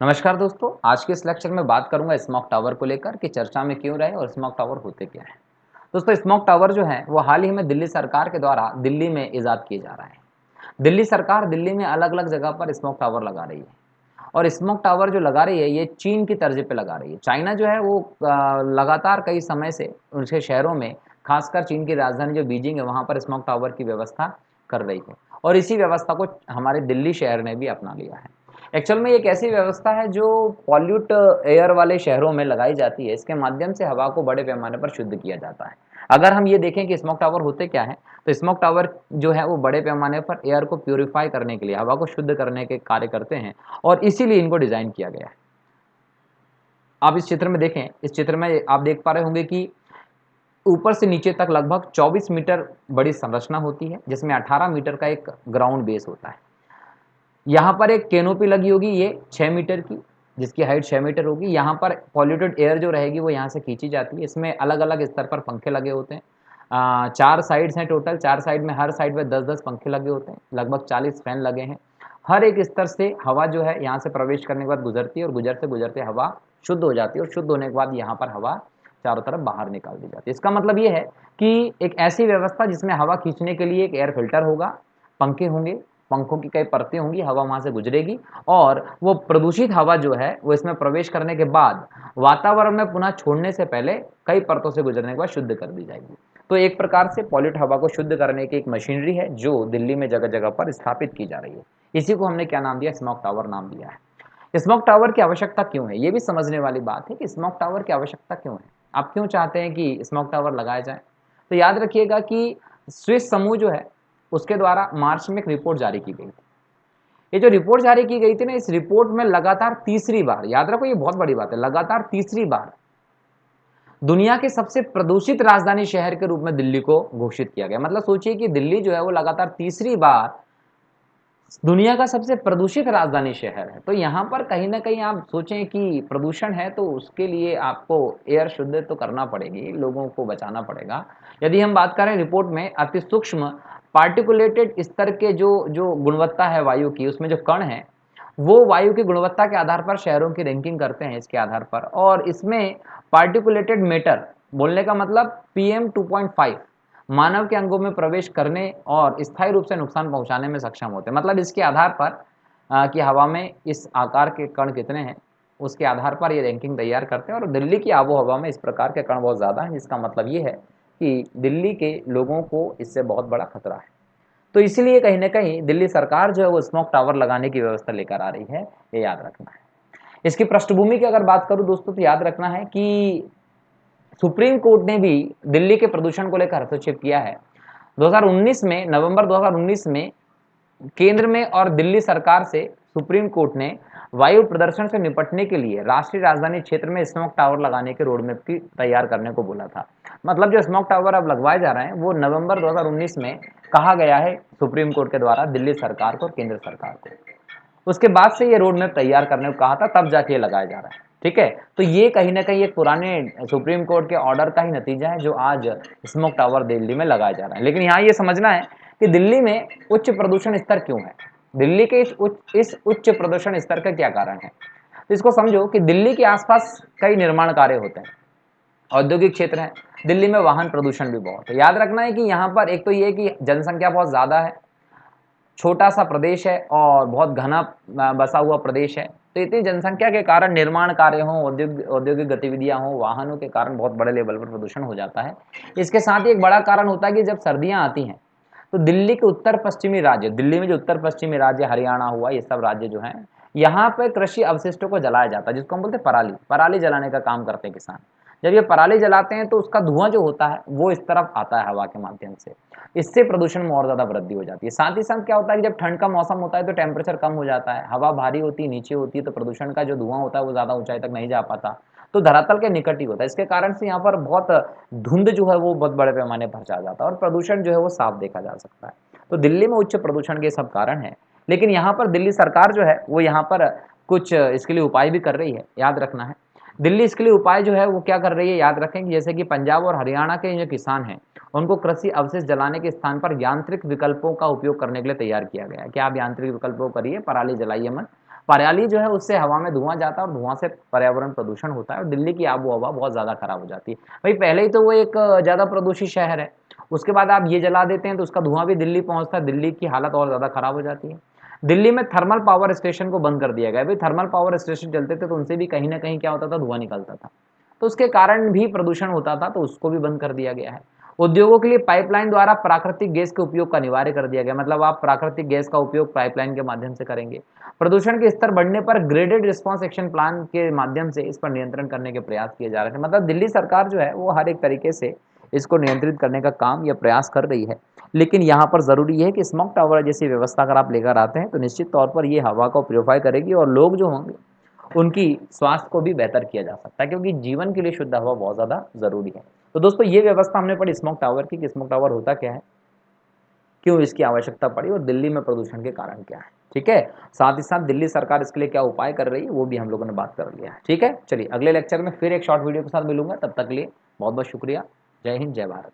नमस्कार दोस्तों, आज के इस लेक्चर में बात करूंगा स्मॉग टावर को लेकर कि चर्चा में क्यों रहे और स्मॉग टावर होते क्या हैं। दोस्तों, स्मॉग टावर जो है वो हाल ही में दिल्ली सरकार के द्वारा दिल्ली में इजाद किए जा रहा है। दिल्ली सरकार दिल्ली में अलग अलग जगह पर स्मॉग टावर लगा रही है और स्मॉग टावर जो लगा रही है ये चीन की तर्ज पे लगा रही है। चाइना जो है वो लगातार कई समय से उनके शहरों में, खासकर चीन की राजधानी जो बीजिंग है वहाँ पर स्मॉग टावर की व्यवस्था कर रही है और इसी व्यवस्था को हमारे दिल्ली शहर ने भी अपना लिया है। एक्चुअल में एक ऐसी व्यवस्था है जो पॉल्यूट एयर वाले शहरों में लगाई जाती है। इसके माध्यम से हवा को बड़े पैमाने पर शुद्ध किया जाता है। अगर हम ये देखें कि स्मोक टावर होते क्या हैं, तो स्मोक टावर जो है वो बड़े पैमाने पर एयर को प्यूरिफाई करने के लिए, हवा को शुद्ध करने के कार्य करते हैं और इसीलिए इनको डिजाइन किया गया है। आप इस चित्र में देखें, इस चित्र में आप देख पा रहे होंगे कि ऊपर से नीचे तक लगभग 24 मीटर बड़ी संरचना होती है, जिसमें 18 मीटर का एक ग्राउंड बेस होता है। यहाँ पर एक कैनोपी लगी होगी, ये 6 मीटर की, जिसकी हाइट 6 मीटर होगी। यहाँ पर पॉल्यूटेड एयर जो रहेगी वो यहाँ से खींची जाती है। इसमें अलग अलग स्तर पर पंखे लगे होते हैं। 4 साइड्स हैं टोटल, 4 साइड में, हर साइड में 10-10 पंखे लगे होते हैं। लगभग 40 फैन लगे हैं। हर एक स्तर से हवा जो है यहाँ से प्रवेश करने के बाद गुजरती है और गुजरते गुजरते हवा शुद्ध हो जाती है और शुद्ध होने के बाद यहाँ पर हवा चारों तरफ बाहर निकाल दी जाती है। इसका मतलब ये है कि एक ऐसी व्यवस्था जिसमें हवा खींचने के लिए एक एयर फिल्टर होगा, पंखे होंगे, पंखों की कई परतें होंगी, हवा वहां से गुजरेगी और वो प्रदूषित हवा जो है वो इसमें प्रवेश करने के बाद वातावरण में पुनः छोड़ने से पहले कई परतों से गुजरने के बाद शुद्ध कर दी जाएगी। तो एक प्रकार से पॉल्यूट हवा को शुद्ध करने की एक मशीनरी है जो दिल्ली में जगह जगह पर स्थापित की जा रही है। इसी को हमने क्या नाम दिया? स्मॉग टावर नाम दिया है। स्मॉग टावर की आवश्यकता क्यों है, ये भी समझने वाली बात है कि स्मॉग टावर की आवश्यकता क्यों है। आप क्यों चाहते हैं कि स्मॉग टावर लगाया जाए? तो याद रखिएगा कि स्विस समूह जो है उसके द्वारा मार्च में एक रिपोर्ट जारी की गई थी। ये जो रिपोर्ट जारी की गई थी ना, इस रिपोर्ट में लगातार तीसरी बार, याद रखो ये बहुत बड़ी बात है, लगातार तीसरी बार दुनिया के सबसे प्रदूषित राजधानी शहर के रूप में दिल्ली को घोषित किया गया। मतलब सोचिए कि दिल्ली जो है वो लगातार तीसरी बार दुनिया का सबसे प्रदूषित राजधानी शहर है। तो यहाँ पर कहीं ना कहीं आप सोचें कि प्रदूषण है तो उसके लिए आपको एयर शुद्ध तो करना पड़ेगी, लोगों को बचाना पड़ेगा। यदि हम बात करें रिपोर्ट में अति सूक्ष्म पार्टिकुलेटेड स्तर के जो जो गुणवत्ता है वायु की, उसमें जो कण है वो वायु की गुणवत्ता के आधार पर शहरों की रैंकिंग करते हैं इसके आधार पर। और इसमें पार्टिकुलेटेड मैटर बोलने का मतलब PM2.5 मानव के अंगों में प्रवेश करने और स्थायी रूप से नुकसान पहुंचाने में सक्षम होते हैं। मतलब इसके आधार पर कि हवा में इस आकार के कण कितने हैं, उसके आधार पर ये रैंकिंग तैयार करते हैं। और दिल्ली की आबो हवा में इस प्रकार के कण बहुत ज़्यादा हैं, जिसका मतलब ये है कि दिल्ली के लोगों को इससे बहुत बड़ा खतरा है। तो इसीलिए कहीं ना कहीं दिल्ली सरकार जो है वो स्मोक टावर लगाने की व्यवस्था लेकर आ रही है, ये याद रखना है। इसकी पृष्ठभूमि की अगर बात करूं दोस्तों, तो याद रखना है कि सुप्रीम कोर्ट ने भी दिल्ली के प्रदूषण को लेकर हस्तक्षेप किया है। 2019 में, नवंबर 2019 में केंद्र में और दिल्ली सरकार से सुप्रीम कोर्ट ने वायु प्रदूषण से निपटने के लिए राष्ट्रीय राजधानी क्षेत्र में स्मोक टावर लगाने के रोडमैप की तैयार करने को बोला था। मतलब जो स्मोक टावर अब लगवाए जा रहे हैं वो नवंबर 2019 में कहा गया है सुप्रीम कोर्ट के द्वारा दिल्ली सरकार को, केंद्र सरकार को। उसके बाद से ये रोड मैप तैयार करने को कहा था, तब जाके ये लगाया जा रहा है। ठीक है, तो ये कहीं ना कहीं एक पुराने सुप्रीम कोर्ट के ऑर्डर का ही नतीजा है जो आज स्मोक टावर दिल्ली में लगाया जा रहा है। लेकिन यहाँ ये समझना है कि दिल्ली में उच्च प्रदूषण स्तर क्यों है, दिल्ली के इस उच्च प्रदूषण स्तर का क्या कारण है। तो इसको समझो कि दिल्ली के आसपास कई निर्माण कार्य होते हैं, औद्योगिक क्षेत्र है, दिल्ली में वाहन प्रदूषण भी बहुत है। याद रखना है कि यहाँ पर एक तो ये कि जनसंख्या बहुत ज़्यादा है, छोटा सा प्रदेश है और बहुत घना बसा हुआ प्रदेश है। तो इतनी जनसंख्या के कारण निर्माण कार्य हों, औद्योगिक गतिविधियां हों, वाहनों के कारण बहुत बड़े लेवल पर प्रदूषण हो जाता है। इसके साथ ही एक बड़ा कारण होता है कि जब सर्दियां आती हैं तो दिल्ली के उत्तर पश्चिमी राज्य, दिल्ली में जो उत्तर पश्चिमी राज्य, हरियाणा हुआ, ये सब राज्य जो हैं, यहाँ पे कृषि अवशिष्टों को जलाया जाता है, जिसको हम बोलते हैं पराली। पराली जलाने का काम करते हैं किसान। जब ये पराली जलाते हैं तो उसका धुआं जो होता है वो इस तरफ आता है हवा के माध्यम से। इससे प्रदूषण में और ज़्यादा वृद्धि हो जाती है। साथ ही साथ क्या होता है कि जब ठंड का मौसम होता है तो टेम्परेचर कम हो जाता है, हवा भारी होती है, नीचे होती है, तो प्रदूषण का जो धुआं होता है वो ज़्यादा ऊंचाई तक नहीं जा पाता, तो धरातल के निकट ही होता है। इसके कारण से यहाँ पर बहुत धुंध जो है वो बहुत बड़े पैमाने पर छा जाता है और प्रदूषण जो है वो साफ देखा जा सकता है। तो दिल्ली में उच्च प्रदूषण के सब कारण है। लेकिन यहाँ पर दिल्ली सरकार जो है वो यहाँ पर कुछ इसके लिए उपाय भी कर रही है, याद रखना है। दिल्ली इसके लिए उपाय जो है वो क्या कर रही है, याद रखें कि जैसे कि पंजाब और हरियाणा के जो किसान हैं उनको कृषि अवशेष जलाने के स्थान पर यांत्रिक विकल्पों का उपयोग करने के लिए तैयार किया गया है कि आप यांत्रिक विकल्पों करिए, पराली जलाइए मत। पराली जो है उससे हवा में धुआं जाता है और धुआं से पर्यावरण प्रदूषण होता है और दिल्ली की आबो हवा बहुत ज़्यादा खराब हो जाती है। भाई पहले ही तो वो एक ज़्यादा प्रदूषित शहर है, उसके बाद आप ये जला देते हैं तो उसका धुआं भी दिल्ली पहुंचता है, दिल्ली की हालत और ज़्यादा खराब हो जाती है। दिल्ली में थर्मल पावर स्टेशन को बंद कर दिया गया। भाई थर्मल पावर स्टेशन चलते थे तो उनसे भी कहीं ना कहीं क्या होता था, धुआं निकलता था, तो उसके कारण भी प्रदूषण होता था, तो उसको भी बंद कर दिया गया है। उद्योगों के लिए पाइपलाइन द्वारा प्राकृतिक गैस के उपयोग का अनिवार्य कर दिया गया, मतलब आप प्राकृतिक गैस का उपयोग पाइपलाइन के माध्यम से करेंगे। प्रदूषण के स्तर बढ़ने पर ग्रेडेड रिस्पांस एक्शन प्लान के माध्यम से इस पर नियंत्रण करने के प्रयास किए जा रहे हैं। मतलब दिल्ली सरकार जो है वो हर एक तरीके से इसको नियंत्रित करने का काम या प्रयास कर रही है। लेकिन यहाँ पर ज़रूरी है कि स्मोक टावर जैसी व्यवस्था अगर आप लेकर आते हैं तो निश्चित तौर पर ये हवा को प्योरीफाई करेगी और लोग जो होंगे उनकी स्वास्थ्य को भी बेहतर किया जा सकता है, क्योंकि जीवन के लिए शुद्ध हवा बहुत ज़्यादा ज़रूरी है। तो दोस्तों ये व्यवस्था हमने पढ़ी स्मोक टावर की, कि स्मोक टावर होता क्या है, क्यों इसकी आवश्यकता पड़ी और दिल्ली में प्रदूषण के कारण क्या है। ठीक है, साथ ही साथ दिल्ली सरकार इसके लिए क्या उपाय कर रही है वो भी हम लोगों ने बात कर लिया है। ठीक है, चलिए अगले लेक्चर में फिर एक शॉर्ट वीडियो के साथ मिलूंगा, तब तक के लिए बहुत बहुत शुक्रिया। जय हिंद, जय भारत।